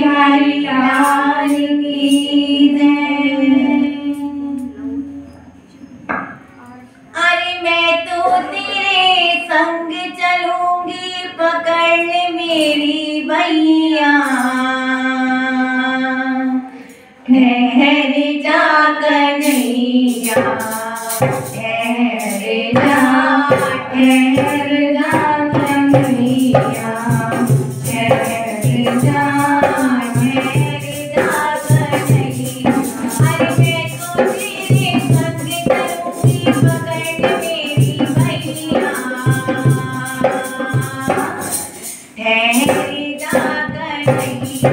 बिहारी लाल की जय। अरे मैं तो तेरे संग चलूंगी, पकड़ ले मेरी भैया, ठहर जा कन्हैया, ठहर जा कन्हैया, ठहर जा कन्हैया। अरे मैं तो तेरे संग चलूंगी, पकड़ मेरी भैया, ठहर जा कन्हैया,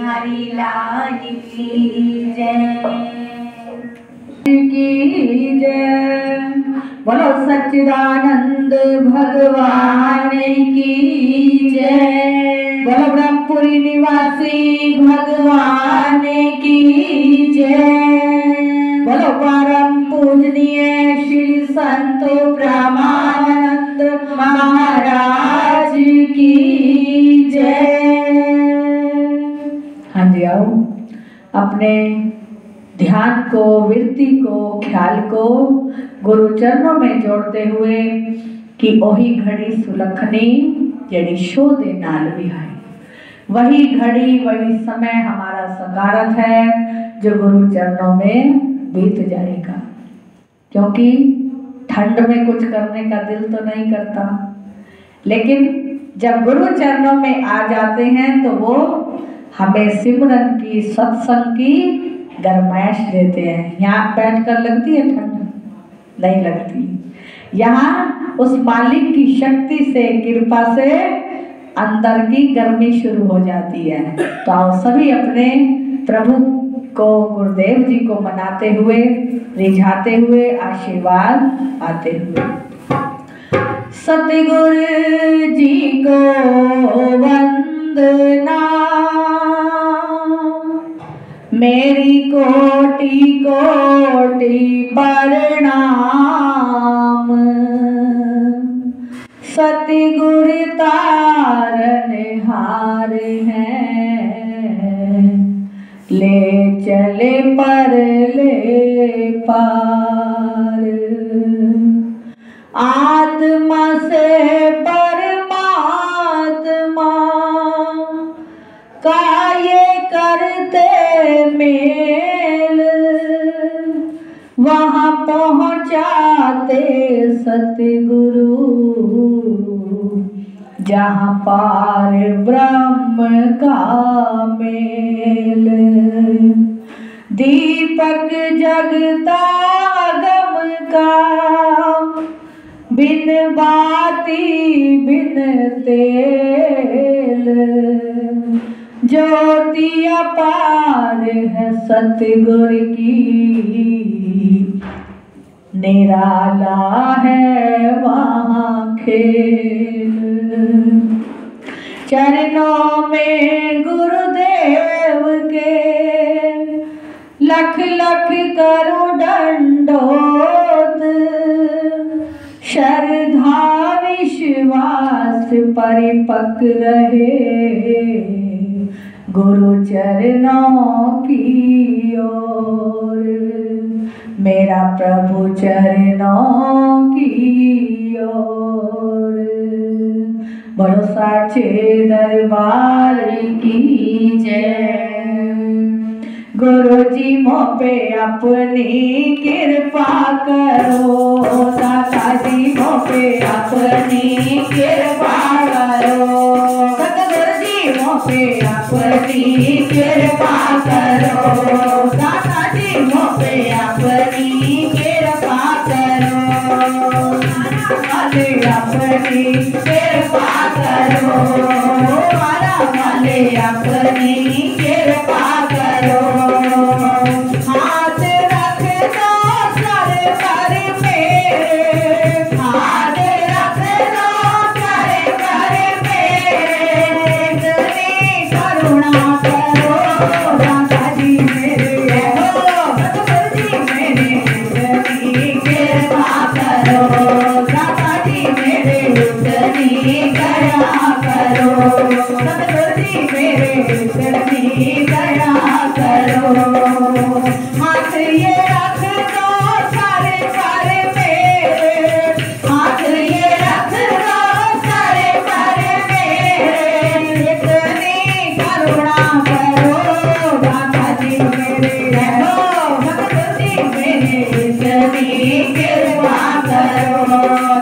बिहारी लाल की जय की जय। बोलो सच्चिदानंद भगवान की जय। बोलो ब्रह्मपुरी निवासी भगवान की जय। बोलो परम पूजनीय श्री संत ब्रह्मानंद महाराज की जय। हाँ जी, आओ अपने ध्यान को, वृत्ति को, ख्याल को गुरु चरणों में जोड़ते हुए कि ओही घड़ी सुलखनी जड़ी शो दे नाल विहाई। वही घड़ी, वही समय हमारा सकारत है जो गुरु चरणों में बीत जाएगा। क्योंकि ठंड में कुछ करने का दिल तो नहीं करता, लेकिन जब गुरु चरणों में आ जाते हैं तो वो हमें सिमरन की, सत्संग की गरमाइश देते हैं। यहाँ बैठकर लगती है ठंड? नहीं लगती। यहाँ उस मालिक की शक्ति से, कृपा से अंदर की गर्मी शुरू हो जाती है। तो आओ सभी अपने प्रभु को, गुरुदेव जी को मनाते हुए, रिझाते हुए, आशीर्वाद पाते हुए। सतगुरु जी को वंदना, मेरी कोटि कोटि प्रणाम। सतगुरु तारनहार हैं, ले चले पर ले पार। आत्मा से परमात्मा का ये करते मेल, वहाँ पहुँचाते सतगुरु जहाँ पार ब्रह्म का मेल। दीपक जगता गम का, बिन बाती बिन तेल। ज्योति अपार है सतगुरु की, निराला है वहाँ खेल। चरणों में गुरुदेव के लख लख करो दंडोत। श्रद्धा विश्वास परिपक्व रहे गुरु चरणों की ओर। मेरा प्रभु चरणों की ओर। बोलो साचे दरबार की जय। गुरु जी मोह पे अपनी कृपा करो, दाता जी मोह पे अपनी कृपा करो। सतगुरु जी मोह पे अपनी कृपा करो, दाता जी मोह पे अपनी कृपा करो। वाले अपनी कृपा करो, मारा वाले अपनी कृपा करो। हाथ रख दो सर पर मेरे, हाथ रख दो सर पर मेरे। इतनी करुणा करो दाता जी मेरे, हो सतगुरु जी मेरे, इतनी कृपा करो दाता जी मेरे, इतनी दया करो। सतगुरु जी मेरे, इतनी दया करो। हाथ ये रख दो सर पर मेरे, हाथ ये रख दो सर पर मेरे। इतनी करुणा करो दाता जी मेरे, हो सतगुरु जी मेरे, इतनी कृपा करो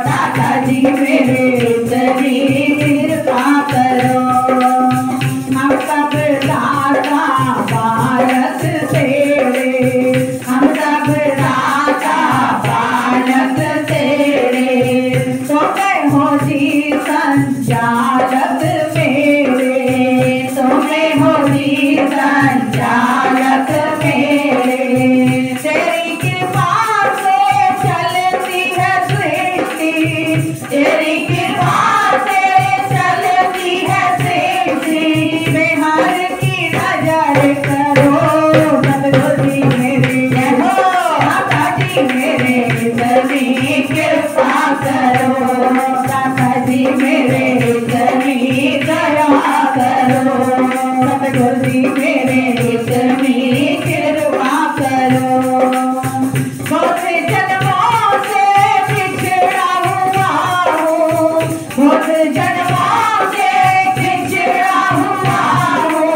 दाता जी मेरे, इतनी कृपा करो। हम सब दाता बालक तेरे, हम सब दाता बालक तेरे। तुम्हें हो जी संचालक मेरे, तुम्हें हो जी जन्मों से पिछड़ा हुआ हूँ,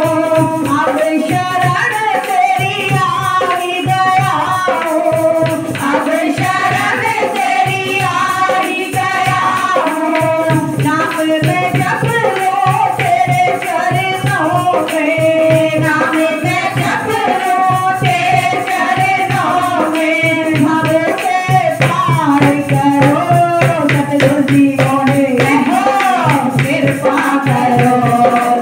अब शरण तेरी आई गया हूँ, अब शरण तेरी आई गया हूँ। नाम में जप लो तेरे चरणों में, नाम में जप लो तेरे चरणों में। भव से पार करो सतगुरु जी मोरे हो, कृपा करो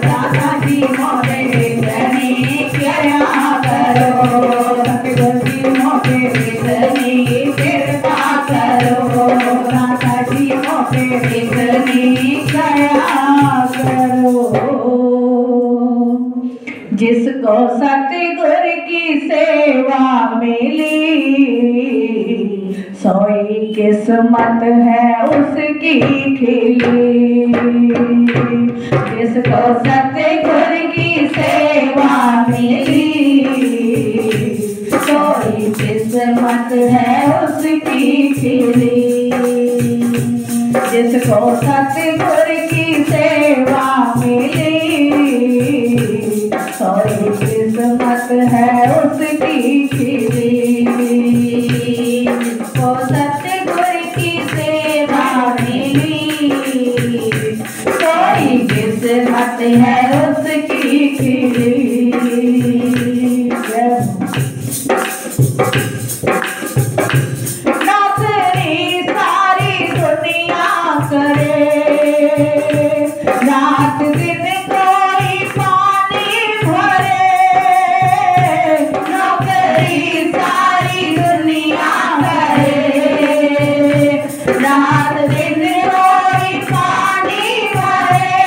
दाता जी मोरे इतनी कृपा करो, सतगुरु जी मोरे इतनी कृपा करो, दाता जी मोरे इतनी दया करो। जिसको सतगुर की सेवा मिली, सोई किस्मत है उसकी खिली। जिसको सतगुर की सेवा मिली, सोई किस्मत है उसकी खिली। जिसको सतगुर की सेवा मिली, सोई किस्मत है उसकी खिली। जिसको सतगुर की सेवा मिली, सोई किस्मत है उसकी खिली। नौकरी सारी दुनिया करे, रात दिन कोई पानी भरे। नौकरी सारी दुनिया करे, रात दिन कोई पानी भरे,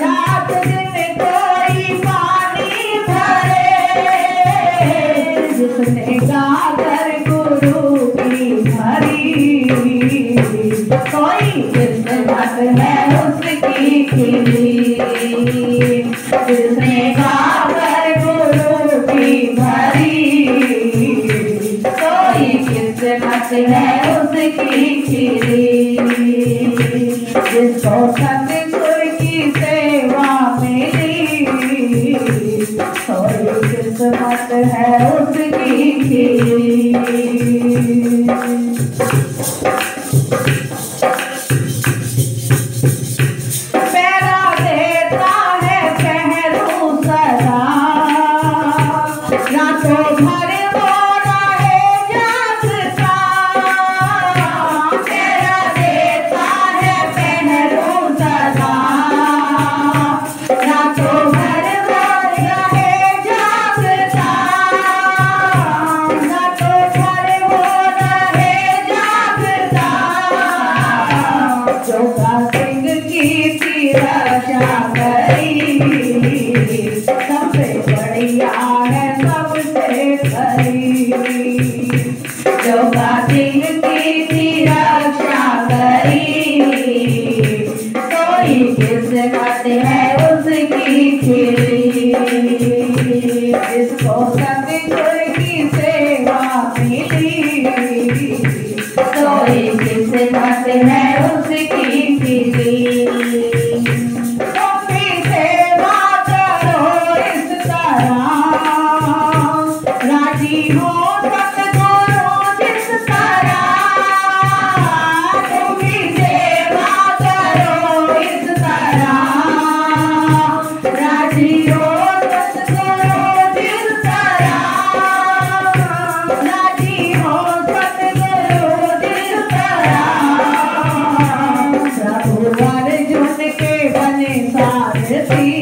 रात दिन कोई पानी भरे। जिसने गाकर गुरु की भरी, कोई किस्मत है उसकी खिली। जिसने गाकर गुरु की भरी, कोई किस्मत है उसकी खिली। जिसको सतगुर की सेवा मिली, कोई किस्मत है उसकी खिली। पैरा देता है पहरू सदा, रातों भर वो रहे जागता। पैरा देता है पहरू सदा, रातों भर वो रहे जागता। रातों भर वो रहे जागता। जोगा सिंह की रक्षा करी, सबसे बढ़िया है सबसे खरी। जोगा सिंह की रक्षा करी, कोई किस्मत है उसकी खिली। जिसको सतगुर की सेवा मिली, कोई किस्मत है उसकी खिली। तुम भी सेवा करो इस तरह, राजी हो सतगुरु जिस तरह। तुम भी सेवा करो इस तरह, राजी हो सतगुरु जिस तरह। राजी हो सतगुरु जिस तरह। प्रभु अर्जुन के बने सारथी,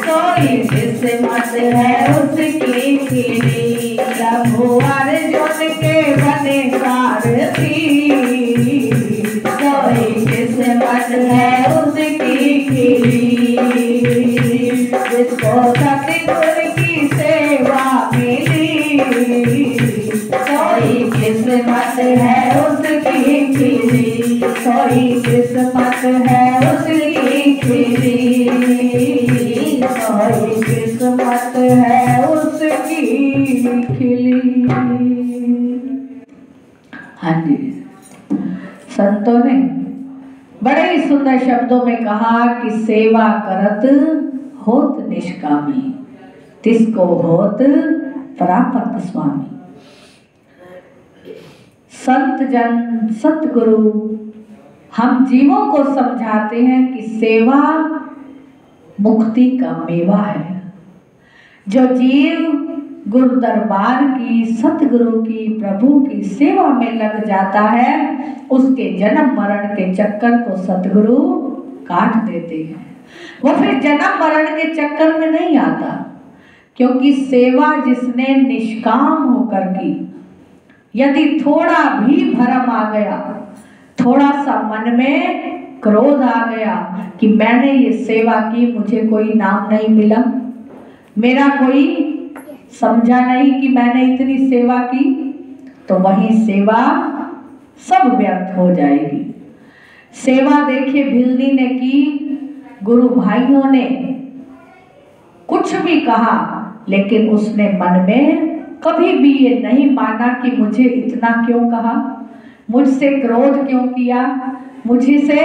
कोई किस्मत है उसकी खिली। प्रभु अर्जुन के बने सारथी, कोई किस्मत है उसकी खिली। जिसको सतगुर की सेवा मिली, कोई किस्मत है उसकी खिली। कोई किस्मत है उसकी खिली। कोई किस्मत है उसकी खिली। हाँ जी, संतों ने बड़े ही सुंदर शब्दों में कहा कि सेवा करत होत निष्कामी, तिसको होत प्राप्त स्वामी। संत जन सतगुरु हम जीवों को समझाते हैं कि सेवा मुक्ति का मेवा है। जो जीव गुरु दरबार की, सतगुरु की, प्रभु की सेवा में लग जाता है, उसके जन्म मरण के चक्कर को सतगुरु काट देते हैं। वो फिर जन्म मरण के चक्कर में नहीं आता, क्योंकि सेवा जिसने निष्काम होकर की, यदि थोड़ा भी भरम आ गया, थोड़ा सा मन में क्रोध आ गया कि मैंने ये सेवा की, मुझे कोई नाम नहीं मिला, मेरा कोई समझा नहीं कि मैंने इतनी सेवा की, तो वही सेवा सब व्यर्थ हो जाएगी। सेवा देखिए भिल्ली ने की, गुरु भाइयों ने कुछ भी कहा, लेकिन उसने मन में कभी भी ये नहीं माना कि मुझे इतना क्यों कहा, मुझसे क्रोध क्यों किया, मुझे से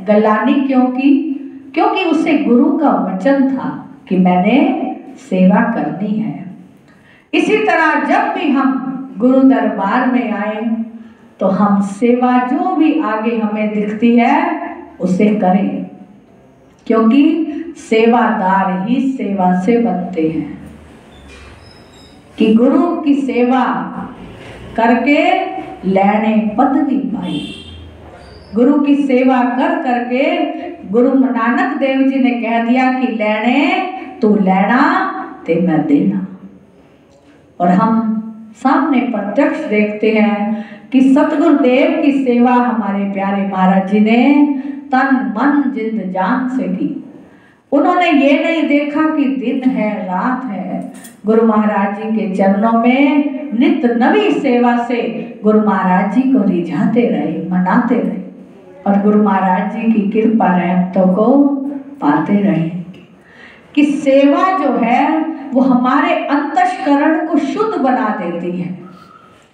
गलानी क्यों की, क्योंकि उसे गुरु का वचन था कि मैंने सेवा करनी है। इसी तरह जब भी हम गुरु दरबार में आए तो हम सेवा जो भी आगे हमें दिखती है उसे करें, क्योंकि सेवादार ही सेवा से बनते हैं। कि गुरु की सेवा करके लैणे पदवी पाई, गुरु की सेवा कर करके गुरु नानक देव जी ने कह दिया कि लैणे तू लैना ते मैं देना। और हम सामने प्रत्यक्ष देखते हैं कि सतगुरुदेव की सेवा हमारे प्यारे महाराज जी ने तन मन जिंद जान से की। उन्होंने ये नहीं देखा कि दिन है रात है, गुरु महाराज जी के चरणों में नित नवी सेवा से गुरु महाराज जी को रिझाते रहे, मनाते रहे और गुरु महाराज जी की कृपा रहमतों को पाते रहे। कि सेवा जो है वो हमारे अंतःकरण को शुद्ध बना देती है।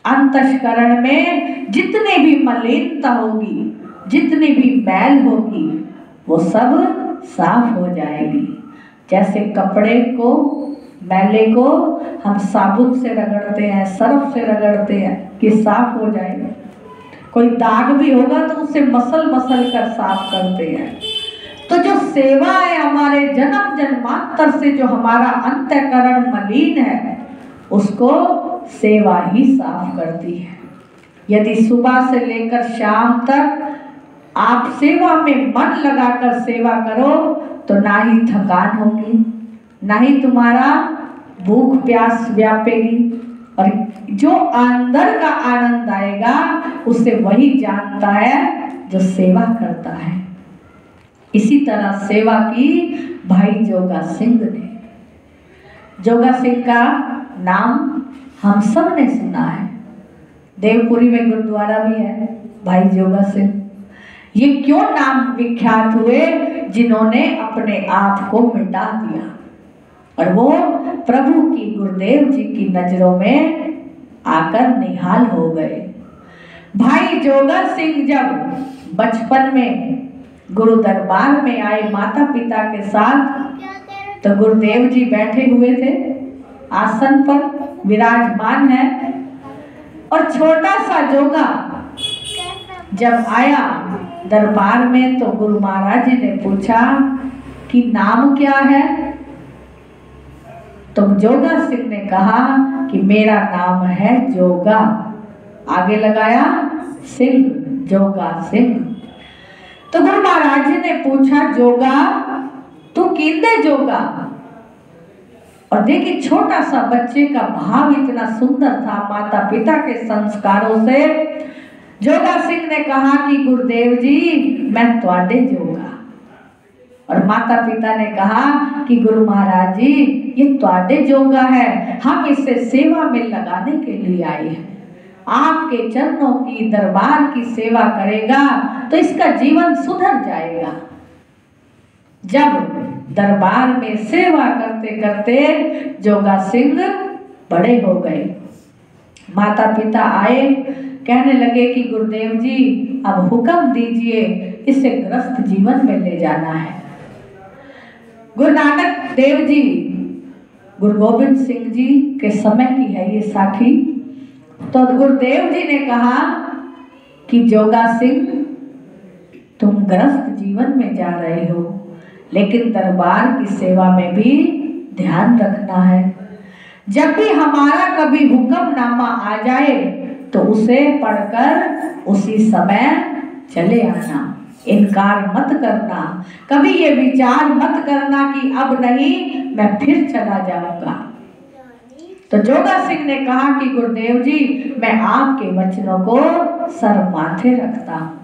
अंतःकरण में जितने भी मलिनता होगी, जितनी भी मैल होगी, वो सब साफ हो जाएगी। जैसे कपड़े को, मैले को हम साबुन से रगड़ते हैं, सर्फ से रगड़ते हैं कि साफ हो जाएगा। कोई दाग भी होगा तो उसे मसल मसल कर साफ करते हैं। तो जो सेवा है हमारे जन्म जन्मांतर से जो हमारा अंतःकरण मलिन है, उसको सेवा ही साफ करती है। यदि सुबह से लेकर शाम तक आप सेवा में मन लगाकर सेवा करो तो ना ही थकान होगी, ना ही तुम्हारा भूख प्यास व्यापेगी, और जो अंदर का आनंद आएगा उसे वही जानता है जो सेवा करता है। इसी तरह सेवा की भाई जोगा सिंह ने। जोगा सिंह का नाम हम सब ने सुना है, देवपुरी में गुरुद्वारा भी है भाई जोगा सिंह। ये क्यों नाम विख्यात हुए? जिन्होंने अपने आप को मिटा दिया और वो प्रभु की, गुरुदेव जी की नजरों में आकर निहाल हो गए। भाई जोगा सिंह जब बचपन में गुरु दरबार में आए माता पिता के साथ, तो गुरुदेव जी बैठे हुए थे, आसन पर विराजमान है, और छोटा सा जोगा जब आया दरबार में तो गुरु महाराज जी ने पूछा कि नाम क्या है? तो जोगा सिंह ने कहा कि मेरा नाम है जोगा, आगे लगाया सिंह, जोगा सिंह। तो गुरु महाराज जी ने पूछा जोगा तू किंदे जोगा? और देखिए छोटा सा बच्चे का भाव इतना सुंदर था माता पिता के संस्कारों से। जोगा सिंह ने कहा कि गुरुदेव जी मैं तुआडे जोगा, और माता पिता ने कहा कि गुरु महाराज जी ये तुआडे जोगा है, हम इसे सेवा में लगाने के लिए आए हैं। आपके चरणों की, दरबार की सेवा करेगा तो इसका जीवन सुधर जाएगा। जब दरबार में सेवा करते करते जोगा सिंह बड़े हो गए, माता पिता आए कहने लगे कि गुरुदेव जी अब हुक्म दीजिए, इसे ग्रस्त जीवन में ले जाना है। गुरु नानक देव जी, गुरु गोबिंद सिंह जी के समय की है ये साखी। तो गुरुदेव जी ने कहा कि जोगा सिंह, तुम ग्रस्त जीवन में जा रहे हो, लेकिन दरबार की सेवा में भी ध्यान रखना है। जब भी हमारा कभी हुक्मनामा आ जाए तो उसे पढ़कर उसी समय चले आना, इनकार मत करना, कभी ये विचार मत करना कि अब नहीं मैं फिर चला जाऊंगा। तो जोगा सिंह ने कहा कि गुरुदेव जी मैं आपके वचनों को सर माथे रखता हूँ,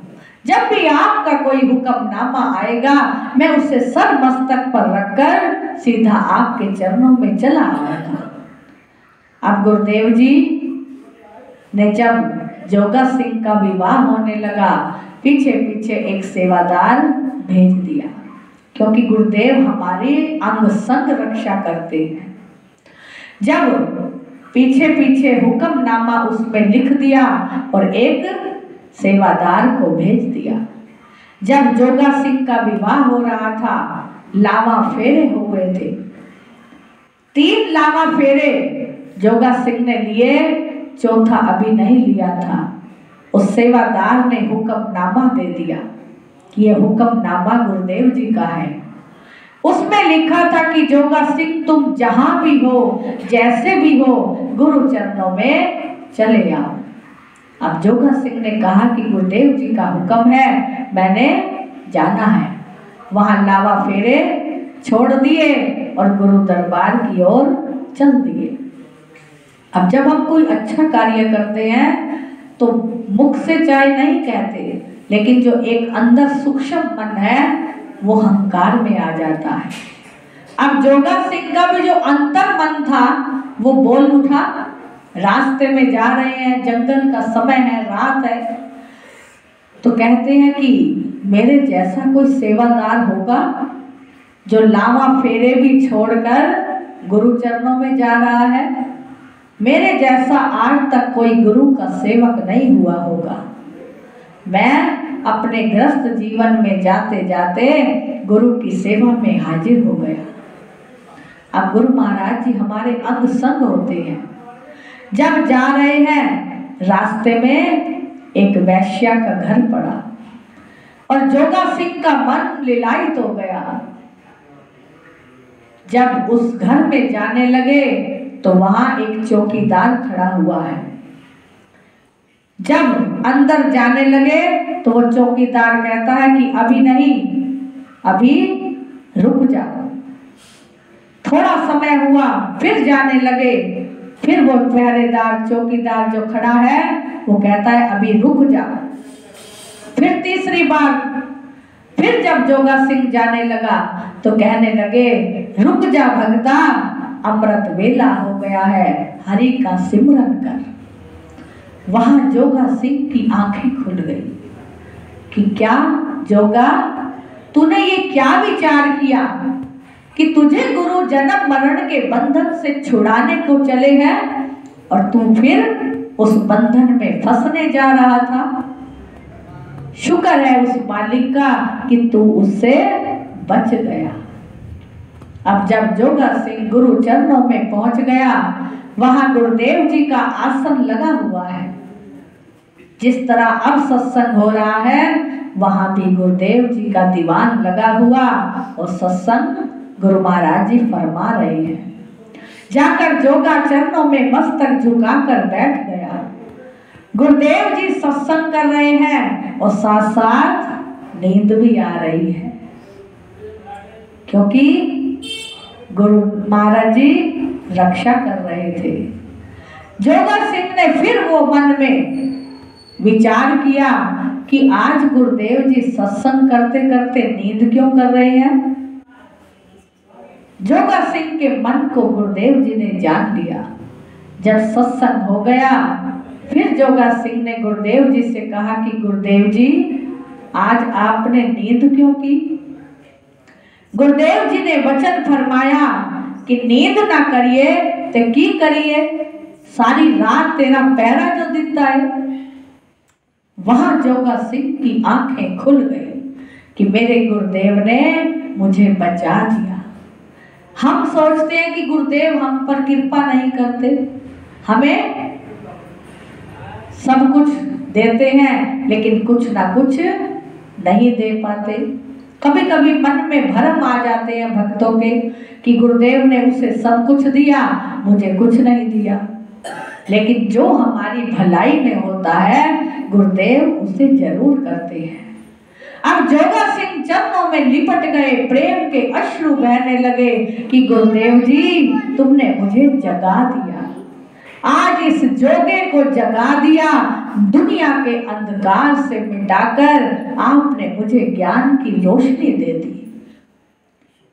जब भी आपका कोई हुक्मनामा आएगा मैं उसे सर मस्तक पर रखकर सीधा आपके चरणों में चला आऊंगा। अब गुरुदेव जी ने जब जोगा सिंह का विवाह होने लगा, पीछे पीछे एक सेवादार भेज दिया, क्योंकि गुरुदेव हमारी अंग संग रक्षा करते हैं। जब पीछे पीछे हुक्मनामा उसमें लिख दिया और एक सेवादार को भेज दिया। जब जोगा सिंह का विवाह हो रहा था, लावा फेरे हुए थे, 3 लावा फेरे जोगा सिंह ने लिए, चौथा अभी नहीं लिया था। उस सेवादार ने हुक्मनामा दे दिया कि यह हुक्मनामा गुरुदेव जी का है। उसमें लिखा था कि जोगा सिंह तुम जहां भी हो, जैसे भी हो, गुरु चरणों में चले आओ। अब जोगा सिंह ने कहा कि गुरुदेव जी का हुक्म है, मैंने जाना है। वहां लावा फेरे छोड़ दिए और गुरु दरबार की ओर चल दिए। अब जब हम कोई अच्छा कार्य करते हैं तो मुख से चाहे नहीं कहते, लेकिन जो एक अंदर सूक्ष्म मन है वो अहंकार में आ जाता है। अब जोगा सिंह का भी जो अंतर मन था वो बोल उठा। रास्ते में जा रहे हैं, जंगल का समय है, रात है, तो कहते हैं कि मेरे जैसा कोई सेवादार होगा जो लावा फेरे भी छोड़कर गुरु चरणों में जा रहा है? मेरे जैसा आज तक कोई गुरु का सेवक नहीं हुआ होगा। मैं अपने ग्रस्त जीवन में जाते जाते गुरु की सेवा में हाजिर हो गया। अब गुरु महाराज जी हमारे अंग संग होते हैं। जब जा रहे हैं, रास्ते में एक वैश्या का घर पड़ा और जोगा सिंह का मन लिलायित हो गया। जब उस घर में जाने लगे तो वहां एक चौकीदार खड़ा हुआ है। जब अंदर जाने लगे तो वो चौकीदार कहता है कि अभी नहीं, अभी रुक जाओ। थोड़ा समय हुआ, फिर जाने लगे, फिर वो पहरेदार चौकीदार जो खड़ा है वो कहता है अभी रुक जाओ। फिर तीसरी बार, फिर जब जोगा सिंह जाने लगा तो कहने लगे रुक जा भगता, अमृत वेला हो गया है, हरि का सिमरन कर। वहां जोगा सिंह की आंखें खुल गई कि क्या जोगा, तूने ये क्या विचार किया कि तुझे गुरु जन्म मरण के बंधन से छुड़ाने को चले हैं और तू फिर उस बंधन में फंसने जा रहा था। शुक्र है उस मालिक का कि तू उससे बच गया। अब जब जोगा सिंह गुरु चरणों में पहुंच गया, वहां गुरुदेव जी का आसन लगा हुआ है। जिस तरह अब सत्संग हो रहा है वहां भी गुरुदेव जी का दीवान लगा हुआ और सत्संग गुरु महाराज जी फरमा रहे हैं। जाकर जोगा चरणों में मस्तक झुकाकर बैठ गया। गुरुदेव जी सत्संग कर रहे हैं और साथ साथ नींद भी आ रही है, क्योंकि गुरु महाराज जी रक्षा कर रहे थे। जोगा सिंह ने फिर वो मन में विचार किया कि आज गुरुदेव जी सत्संग करते करते नींद क्यों कर रहे हैं। जोगा सिंह के मन को गुरुदेव जी ने जान लिया। जब सत्संग हो गया, फिर जोगा सिंह ने गुरुदेव जी से कहा कि गुरुदेव जी आज आपने नींद क्यों की। गुरुदेव जी ने वचन फरमाया कि नींद ना करिए तो की करिए, सारी रात तेरा पैरा जो दिखता है। वहां जोगा सिंह की आंखें खुल गई कि मेरे गुरुदेव ने मुझे बचा दिया। हम सोचते हैं कि गुरुदेव हम पर कृपा नहीं करते, हमें सब कुछ देते हैं लेकिन कुछ ना कुछ नहीं दे पाते। कभी कभी मन में भ्रम आ जाते हैं भक्तों के कि गुरुदेव ने उसे सब कुछ दिया, मुझे कुछ नहीं दिया। लेकिन जो हमारी भलाई में होता है गुरुदेव उसे जरूर करते हैं। अब जोगा सिंह चरणों में लिपट गए, प्रेम के अश्रु बहने लगे कि गुरुदेव जी तुमने मुझे जगा दिया, आज इस जोगे को जगा दिया, दुनिया के अंधकार से मिटाकर आपने मुझे ज्ञान की रोशनी दे दी।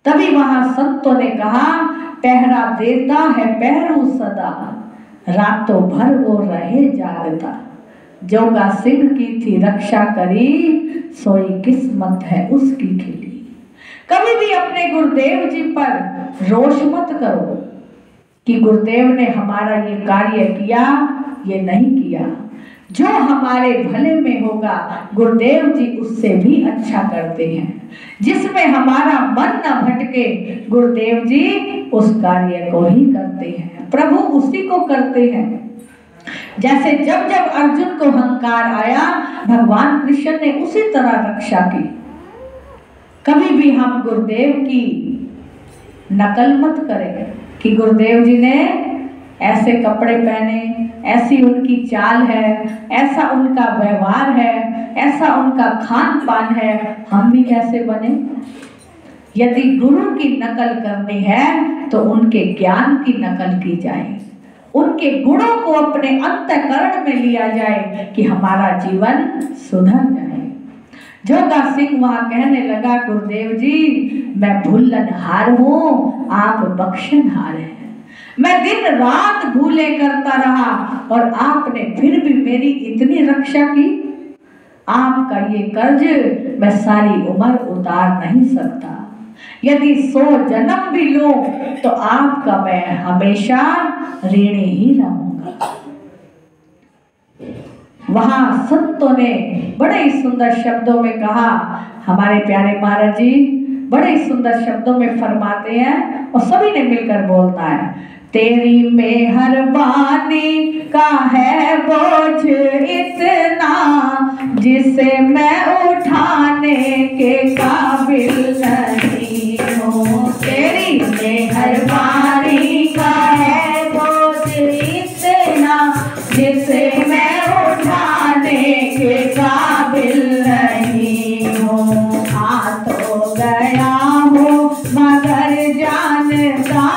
तभी वहां संतों ने कहा, पहरा देता है पहरू सदा, रातों भर वो रहे जागता। जोगा सिंह की थी रक्षा करी, सोई किस्मत है उसकी खिली। कभी भी अपने गुरुदेव जी पर रोष मत करो कि गुरुदेव ने हमारा ये कार्य किया, ये नहीं किया। जो हमारे भले में होगा गुरुदेव जी उससे भी अच्छा करते हैं। जिसमें हमारा मन न भटके गुरुदेव जी उस कार्य को ही करते हैं, प्रभु उसी को करते हैं। जैसे जब जब अर्जुन को अहंकार आया भगवान कृष्ण ने उसी तरह रक्षा की। कभी भी हम गुरुदेव की नकल मत करें कि गुरुदेव जी ने ऐसे कपड़े पहने, ऐसी उनकी चाल है, ऐसा उनका व्यवहार है, ऐसा उनका खान पान है, हम भी कैसे बने। यदि गुरु की नकल करनी है तो उनके ज्ञान की नकल की जाए, उनके गुणों को अपने अंतःकरण में लिया जाए कि हमारा जीवन सुधर जाए। जोगा सिंह वहां कहने लगा, गुरुदेव जी मैं भूलनहार हूँ, आप बख्शनहार हैं। मैं दिन रात भूले करता रहा और आपने फिर भी मेरी इतनी रक्षा की। आपका ये कर्ज मैं सारी उम्र उतार नहीं सकता। यदि 100 जन्म भी लूं तो आपका मैं हमेशा ऋणी ही रहूंगा। वहां संतों ने बड़े ही सुंदर शब्दों में कहा, हमारे प्यारे महाराज जी बड़े ही सुंदर शब्दों में फरमाते हैं और सभी ने मिलकर बोलना है, तेरी मेहरबानी का है बोझ इतना, जिसे मैं उठाने के काबिल नहीं हूँ। तेरी मेहरबानी का है बोझ इतना, जिसे मैं उठाने के काबिल नहीं हूँ। आ तो गया हूँ मगर जानता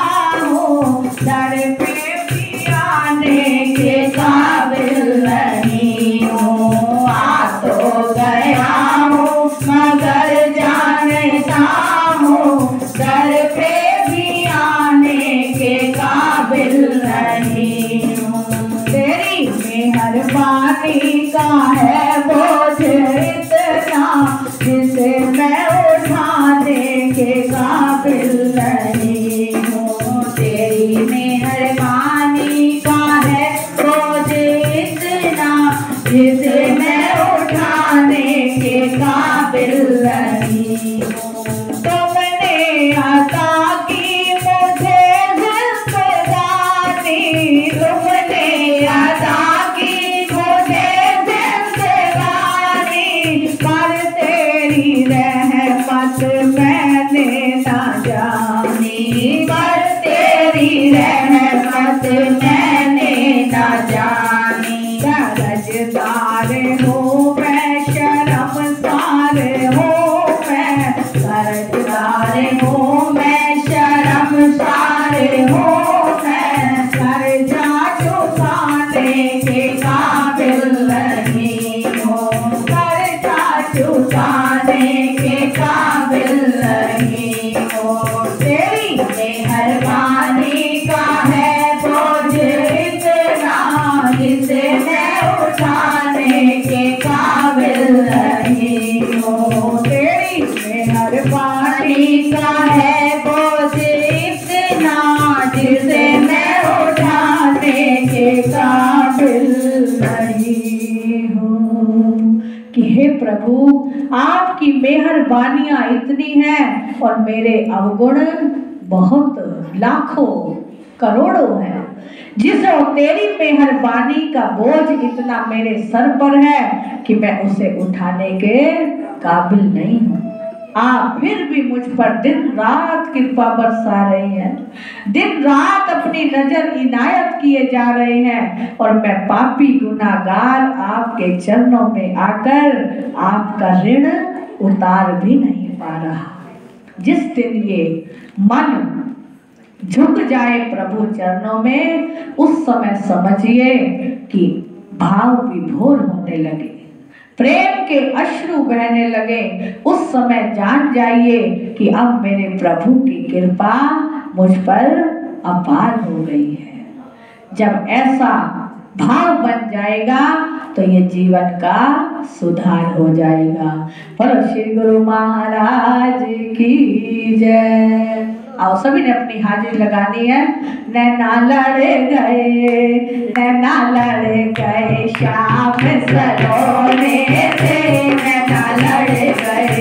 हूँ, दर पे भी आने के काबिल नहीं हूँ। आ तो गया हूँ मगर जानता हूँ, दर पे भी आने के काबिल नहीं हूँ। तेरी मेहरबानी का है बोझ इतना, जिसे मैं उठाने के काबिल नहीं हूँ। तेरी मेहरबानी का है बोझ इतना, जिसे मैं उठाने के काबिल नहीं हूँ। तुमने अता की मुझे जिंदगानी, तुमने अता की मुझे जिंदगानी, पर तेरी रहमत मैंने ना जानी, पर तेरी रहमत मैंने ना जानी। कर्जदार हूँ मैं, शर्मसार हूँ मैं, कर्जदार हूँ मैं, शर्मसार हूँ मैं, कर्जा चुकाने के काबिल नहीं हूँ, कर्जा चुकाने के काबिल नहीं हूँ। तेरी मेहरबानी का है बोझ इतना, जिसे मैं उठाने के काबिल नहीं हूँ। तेरी मेहरबानी का है बोझ इतना, जिसे मैं उठाने के काबिल नहीं हूँ। प्रभु आपकी मेहरबानियां इतनी हैं और मेरे अवगुण बहुत लाखों करोड़ों हैं। जिसो तेरी मेहरबानी का बोझ इतना मेरे सर पर है कि मैं उसे उठाने के काबिल नहीं हूँ। आप फिर भी मुझ पर दिन रात कृपा बरसा रहे हैं, दिन रात अपनी नजर इनायत किए जा रहे हैं और मैं पापी गुनाहगार आपके चरणों में आकर आपका ऋण उतार भी नहीं पा रहा। जिस दिन ये मन झुक जाए प्रभु चरणों में, उस समय समझिए कि भाव विभोर होने लगे, प्रेम के अश्रु बहने लगे। उस समय जान जाइए कि अब मेरे प्रभु की कृपा मुझ पर अपार हो गई है। जब ऐसा भाव बन जाएगा तो ये जीवन का सुधार हो जाएगा। बोलो श्री गुरु महाराज की जय। आओ सभी ने अपनी हाजिरी लगानी है। नैना लड़ गए, नैना लड़ गए श्याम सलोने से, नैना लड़ गए,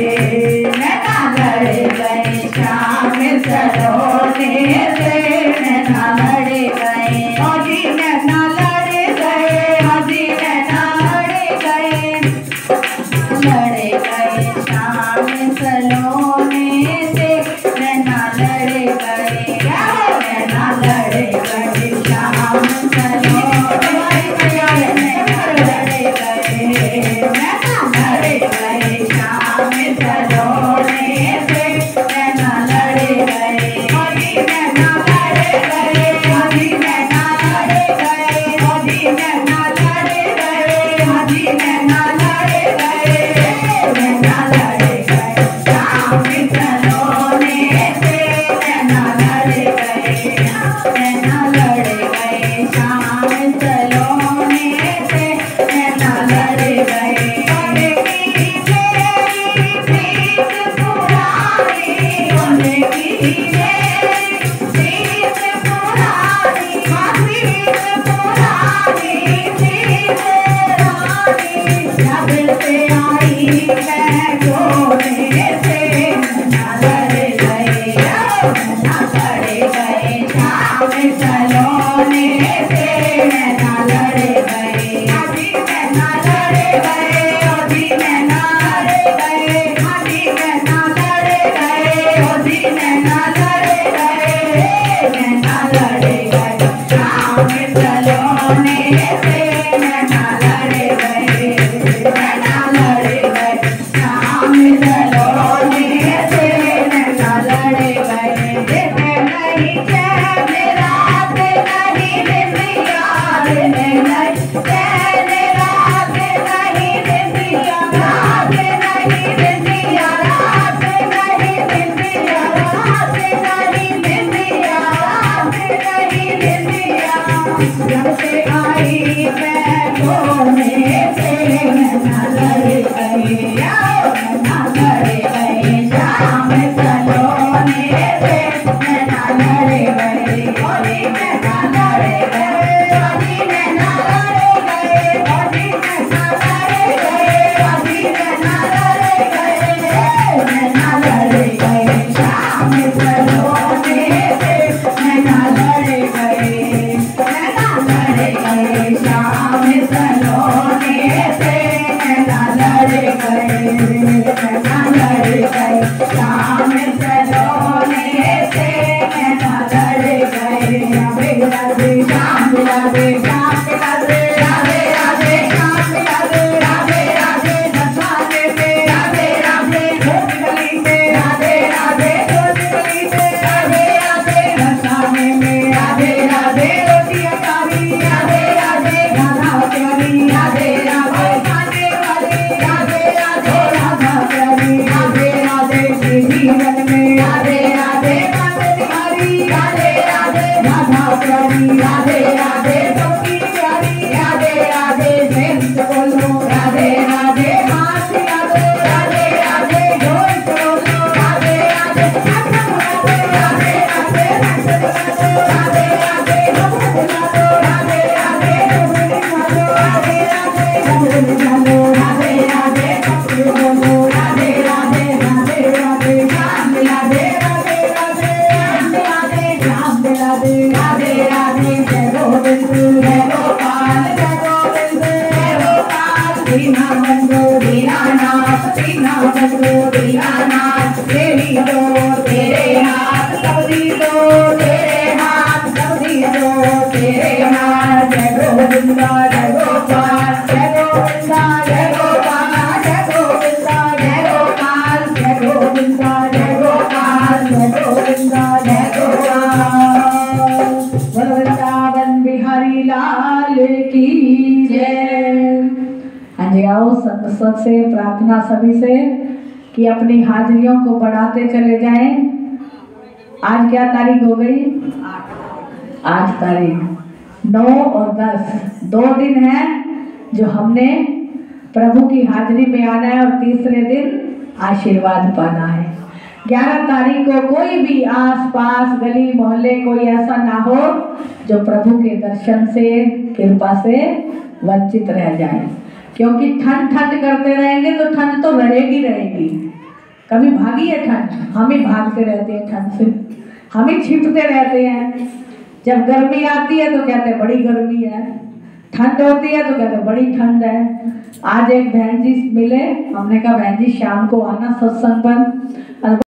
नैना लड़ गए श्याम सलोने से, नैना लड़ गए, हाजी नैना लड़ गए, हाजी नैना लड़ गए, लड़ गए श्याम सलोने से, नैना लड़ गए, नैना लड़ गए श्याम सलोने से, नैना लड़ गए, नैना लड़ गए श्याम सलोने से, नैना लड़ गए, हाजी नैना लड़ गए, हाजी नैना लड़ गए, हाजी नैना लड़ गए, हाजी नैना लड़ गए, नैना लड़ गए श्याम हाथ तेरी दो तेरे हाथ सबदी दो तेरे हाथ सबदी दो तेरे हाथ जय गोविंदा जय गोपाल जय गोविंदा जय गोपाल जय गोविंदा जय गोपाल जय गोविंदा जय गोपाल जय गोविंदा जय गोपाल वृंदावन बिहारी लाल की जय। हाँ जी, आओ सबसे प्रार्थना सभी से कि अपनी हाजिरियों को बढ़ाते चले जाएं। आज क्या तारीख हो गई? 8 तारीख। 9 और 10 2 दिन है जो हमने प्रभु की हाजिरी में आना है और तीसरे दिन आशीर्वाद पाना है। 11 तारीख को कोई भी आस पास गली मोहल्ले कोई ऐसा ना हो जो प्रभु के दर्शन से कृपा से वंचित रह जाए, क्योंकि ठंड ठंड करते रहेंगे तो ठंड तो रहेगी रहेगी। कभी भागी है ठंड? हम ही भागते रहते हैं ठंड से, हम ही छिपते रहते हैं। जब गर्मी आती है तो कहते हैं बड़ी गर्मी है, ठंड होती है तो कहते हैं बड़ी ठंड है। आज एक बहन जी मिले, हमने कहा बहन जी शाम को आना सत्संग पर।